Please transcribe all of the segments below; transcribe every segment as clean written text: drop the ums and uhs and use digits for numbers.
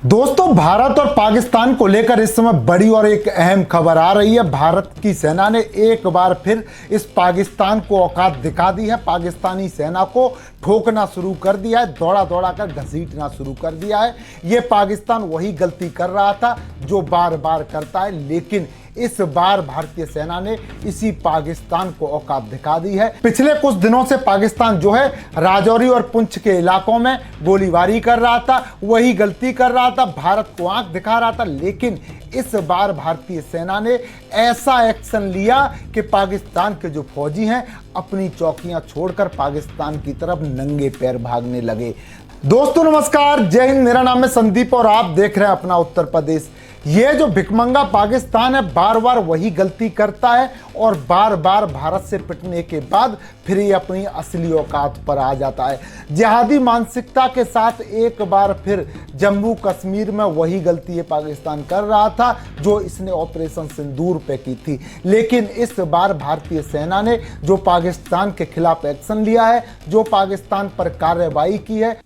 दोस्तों, भारत और पाकिस्तान को लेकर इस समय बड़ी और एक अहम खबर आ रही है। भारत की सेना ने एक बार फिर इस पाकिस्तान को औकात दिखा दी है। पाकिस्तानी सेना को ठोकना शुरू कर दिया है, दौड़ा दौड़ा कर घसीटना शुरू कर दिया है। ये पाकिस्तान वही गलती कर रहा था जो बार बार करता है, लेकिन इस बार भारतीय सेना ने इसी पाकिस्तान को औकात दिखा दी है। पिछले कुछ दिनों से पाकिस्तान जो है राजौरी और पुंछ के इलाकों में गोलीबारी कर रहा था, वही गलती कर रहा था, भारत को आंख दिखा रहा था। लेकिन इस बार भारतीय सेना ने ऐसा एक्शन लिया कि पाकिस्तान के जो फौजी हैं अपनी चौकियां छोड़कर पाकिस्तान की तरफ नंगे पैर भागने लगे। दोस्तों नमस्कार, जय हिंद। मेरा नाम है संदीप और आप देख रहे हैं अपना उत्तर प्रदेश। ये जो भिखमंगा पाकिस्तान है बार बार वही गलती करता है और बार बार भारत से पिटने के बाद फिर ये अपनी असली औकात पर आ जाता है। जिहादी मानसिकता के साथ एक बार फिर जम्मू कश्मीर में वही गलती ये पाकिस्तान कर रहा था जो इसने ऑपरेशन सिंदूर पे की थी। लेकिन इस बार भारतीय सेना ने जो पाकिस्तान के खिलाफ एक्शन लिया है, जो पाकिस्तान पर कार्रवाई की है,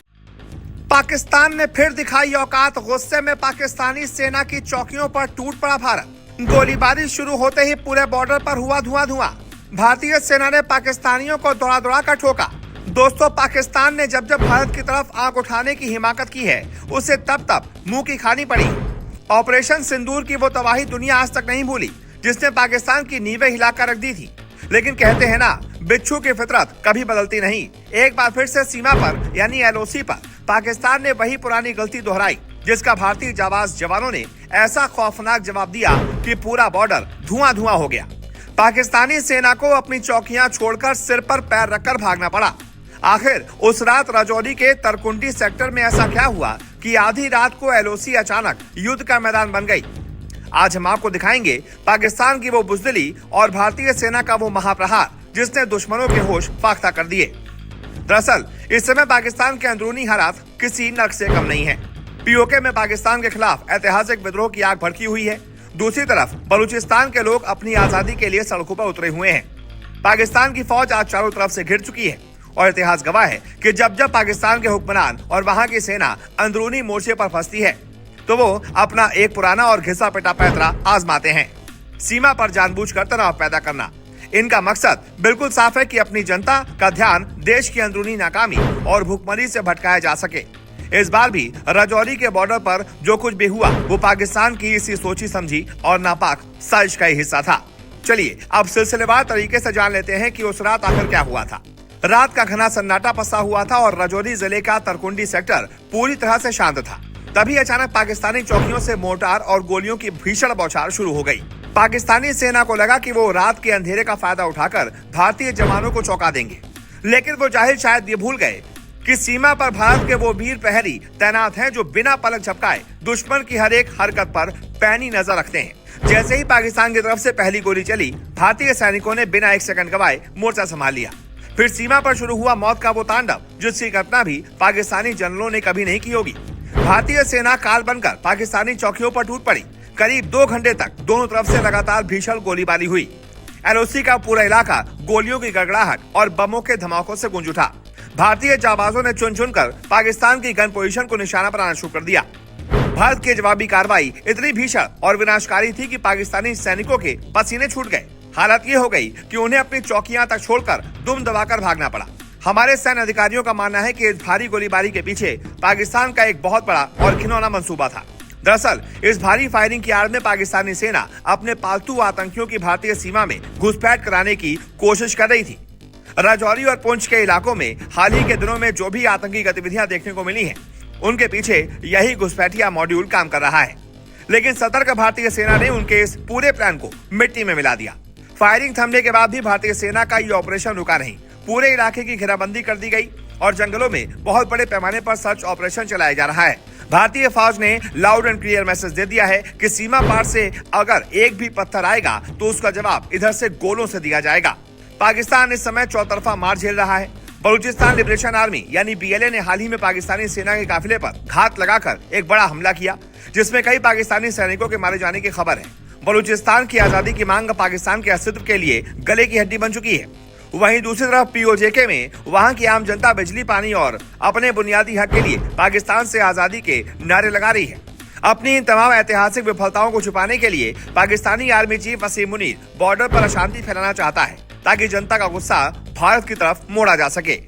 पाकिस्तान ने फिर दिखाई औकात। गुस्से में पाकिस्तानी सेना की चौकियों पर टूट पड़ा भारत। गोलीबारी शुरू होते ही पूरे बॉर्डर पर हुआ धुआं। भारतीय सेना ने पाकिस्तानियों को दौड़ा दौड़ा कर ठोका। दोस्तों, पाकिस्तान ने जब जब भारत की तरफ आंख उठाने की हिमाकत की है, उसे तब तब मुंह की खानी पड़ी। ऑपरेशन सिंदूर की वो तबाही दुनिया आज तक नहीं भूली जिसने पाकिस्तान की नींवें हिलाकर रख दी थी। लेकिन कहते हैं ना, बिच्छू की फितरत कभी बदलती नहीं। एक बार फिर से सीमा पर यानी एलओसी पर पाकिस्तान ने वही पुरानी गलती दोहराई, जिसका भारतीय जाबाज जवानों ने ऐसा खौफनाक जवाब दिया कि पूरा बॉर्डर धुआं धुआं हो गया। पाकिस्तानी सेना को अपनी चौकियां छोड़कर सिर पर पैर रखकर भागना पड़ा। आखिर उस रात राजौरी के तरकुंडी सेक्टर में ऐसा क्या हुआ कि आधी रात को एलओसी अचानक युद्ध का मैदान बन गई। आज हम आपको दिखाएंगे पाकिस्तान की वो बुजदिली और भारतीय सेना का वो महाप्रहार जिसने दुश्मनों के होश फाख्ता कर दिए। दरअसल इस समय पाकिस्तान के अंदरूनी हालात किसी नर्क से कम नहीं है। पीओके में पाकिस्तान के खिलाफ ऐतिहासिक विद्रोह की आग भड़की हुई है। दूसरी तरफ बलूचिस्तान के लोग अपनी आजादी के लिए सड़कों पर उतरे हुए हैं। पाकिस्तान की फौज आज चारों तरफ से घिर चुकी है और इतिहास गवाह है कि जब जब पाकिस्तान के हुक्मरान और वहां की सेना अंदरूनी मोर्चे पर फंसती है तो वो अपना एक पुराना और घिसा पिटा पैतरा आजमाते हैं। सीमा पर जानबूझकर तनाव पैदा करना। इनका मकसद बिल्कुल साफ है कि अपनी जनता का ध्यान देश की अंदरूनी नाकामी और भुखमरी से भटकाया जा सके। इस बार भी राजौरी के बॉर्डर पर जो कुछ भी हुआ वो पाकिस्तान की इसी सोची समझी और नापाक साजिश का ही हिस्सा था। चलिए अब सिलसिलेवार तरीके से जान लेते हैं कि उस रात आखिर क्या हुआ था। रात का घना सन्नाटा पसा हुआ था और राजौरी जिले का तरकुंडी सेक्टर पूरी तरह से शांत था। तभी अचानक पाकिस्तानी चौकियों से मोर्टार और गोलियों की भीषण बौछार शुरू हो गई। पाकिस्तानी सेना को लगा कि वो रात के अंधेरे का फायदा उठाकर भारतीय जवानों को चौंका देंगे, लेकिन वो जाहिर शायद ये भूल गए कि सीमा पर भारत के वो वीर प्रहरी तैनात हैं जो बिना पलक झपकाए दुश्मन की हर एक हरकत पर पैनी नजर रखते हैं। जैसे ही पाकिस्तान की तरफ से पहली गोली चली, भारतीय सैनिकों ने बिना एक सेकंड गवाए मोर्चा संभाल लिया। फिर सीमा पर शुरू हुआ मौत का वो तांडव जिसकी कल्पना भी पाकिस्तानी जनरलों ने कभी नहीं की होगी। भारतीय सेना काल बनकर पाकिस्तानी चौकियों पर टूट पड़ी। करीब 2 घंटे तक दोनों तरफ से लगातार भीषण गोलीबारी हुई। एलओसी का पूरा इलाका गोलियों की गड़गड़ाहट और बमों के धमाकों से गूंज उठा। भारतीय जाबाजों ने चुन चुनकर पाकिस्तान की गन पोजीशन को निशाना बनाना शुरू कर दिया। भारत की जवाबी कार्रवाई इतनी भीषण और विनाशकारी थी कि पाकिस्तानी सैनिकों के पसीने छूट गए। हालत ये हो गई कि उन्हें अपनी चौकियां तक छोड़कर दुम दबाकर भागना पड़ा। हमारे सैन्य अधिकारियों का मानना है कि इस भारी गोलीबारी के पीछे पाकिस्तान का एक बहुत बड़ा और घिनौना मंसूबा था। दरअसल इस भारी फायरिंग की आड़ में पाकिस्तानी सेना अपने पालतू आतंकियों की भारतीय सीमा में घुसपैठ कराने की कोशिश कर रही थी। राजौरी और पुंछ के इलाकों में हाल ही के दिनों में जो भी आतंकी गतिविधियां देखने को मिली हैं, उनके पीछे यही घुसपैठिया मॉड्यूल काम कर रहा है। लेकिन सतर्क भारतीय सेना ने उनके इस पूरे प्लान को मिट्टी में मिला दिया। फायरिंग थमने के बाद भी भारतीय सेना का ये ऑपरेशन रुका नहीं। पूरे इलाके की घेराबंदी कर दी गई और जंगलों में बहुत बड़े पैमाने पर सर्च ऑपरेशन चलाया जा रहा है। भारतीय फौज ने लाउड एंड क्लियर मैसेज दे दिया है कि सीमा पार से अगर एक भी पत्थर आएगा तो उसका जवाब इधर से गोलों से दिया जाएगा। पाकिस्तान इस समय चौतरफा मार झेल रहा है। बलूचिस्तान लिबरेशन आर्मी यानी बीएलए ने हाल ही में पाकिस्तानी सेना के काफिले पर घात लगाकर एक बड़ा हमला किया, जिसमें कई पाकिस्तानी सैनिकों के मारे जाने की खबर है। बलूचिस्तान की आजादी की मांग पाकिस्तान के अस्तित्व के लिए गले की हड्डी बन चुकी है। वहीं दूसरी तरफ पीओजेके में वहां की आम जनता बिजली, पानी और अपने बुनियादी हक के लिए पाकिस्तान से आजादी के नारे लगा रही है। अपनी इन तमाम ऐतिहासिक विफलताओं को छुपाने के लिए Pakistani army chief Wasim Munir border पर अशांति फैलाना चाहता है ताकि जनता का गुस्सा भारत की तरफ मोड़ा जा सके।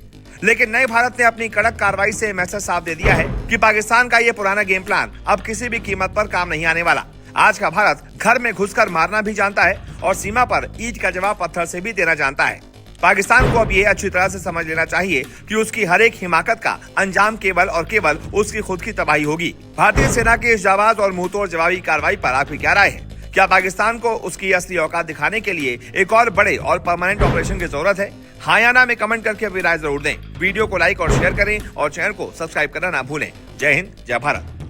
लेकिन नए भारत ने अपनी कड़क कार्रवाई से मैसेज साफ दे दिया है कि पाकिस्तान का ये पुराना गेम प्लान अब किसी भी कीमत पर काम नहीं आने वाला। आज का भारत घर में घुसकर मारना भी जानता है और सीमा पर ईंट का जवाब पत्थर से भी देना जानता है। पाकिस्तान को अब ये अच्छी तरह से समझ लेना चाहिए कि उसकी हर एक हिमाकत का अंजाम केवल और केवल उसकी खुद की तबाही होगी। भारतीय सेना की इस जाबाज और मुंहतोड़ जवाबी कार्रवाई पर आपकी क्या राय है? क्या पाकिस्तान को उसकी असली औकात दिखाने के लिए एक और बड़े और परमानेंट ऑपरेशन की जरूरत है? हाँ या ना में कमेंट करके अपनी राय जरूर दें। वीडियो को लाइक और शेयर करें और चैनल को सब्सक्राइब करना ना भूलें। जय हिंद, जय भारत।